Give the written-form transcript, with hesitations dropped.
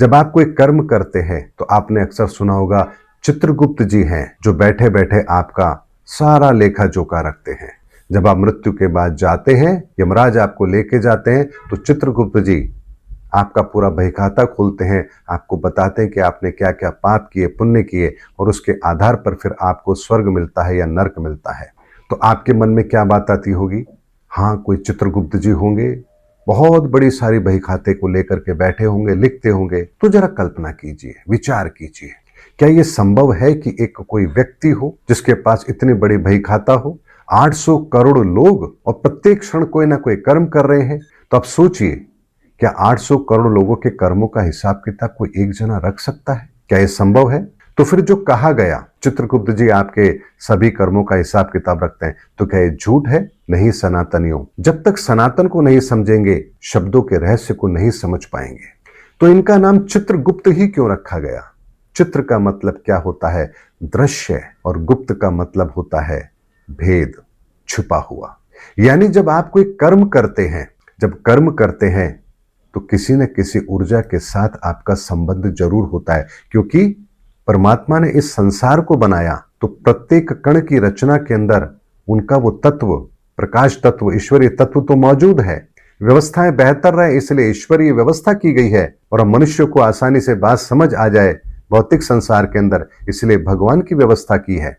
जब आप कोई कर्म करते हैं तो आपने अक्सर सुना होगा चित्रगुप्त जी हैं जो बैठे बैठे आपका सारा लेखा जोखा रखते हैं। जब आप मृत्यु के बाद जाते हैं, यमराज आपको लेके जाते हैं, तो चित्रगुप्त जी आपका पूरा बहीखाता खोलते हैं, आपको बताते हैं कि आपने क्या क्या पाप किए, पुण्य किए, और उसके आधार पर फिर आपको स्वर्ग मिलता है या नर्क मिलता है। तो आपके मन में क्या बात आती होगी? हाँ, कोई चित्रगुप्त जी होंगे, बहुत बड़ी सारी बहीखाते को लेकर के बैठे होंगे, लिखते होंगे। तो जरा कल्पना कीजिए, विचार कीजिए, क्या यह संभव है कि एक कोई व्यक्ति हो जिसके पास इतनी बड़ी बहीखाता हो, 800 करोड़ लोग, और प्रत्येक क्षण कोई ना कोई कर्म कर रहे हैं? तो आप सोचिए, क्या 800 करोड़ लोगों के कर्मों का हिसाब किताब कोई एक जना रख सकता है? क्या यह संभव है? तो फिर जो कहा गया चित्रगुप्त जी आपके सभी कर्मों का हिसाब किताब रखते हैं, तो क्या यह झूठ है? नहीं सनातनियों, जब तक सनातन को नहीं समझेंगे, शब्दों के रहस्य को नहीं समझ पाएंगे। तो इनका नाम चित्रगुप्त ही क्यों रखा गया? चित्र का मतलब क्या होता है? दृश्य, और गुप्त का मतलब होता है भेद, छुपा हुआ। यानी जब आप कोई कर्म करते हैं, जब कर्म करते हैं तो किसी न किसी ऊर्जा के साथ आपका संबंध जरूर होता है, क्योंकि परमात्मा ने इस संसार को बनाया तो प्रत्येक कण की रचना के अंदर उनका वो तत्व, प्रकाश तत्व, ईश्वरीय तत्व तो मौजूद है। व्यवस्थाएं बेहतर रहे इसलिए ईश्वरीय व्यवस्था की गई है, और मनुष्य को आसानी से बात समझ आ जाए भौतिक संसार के अंदर, इसलिए भगवान की व्यवस्था की है।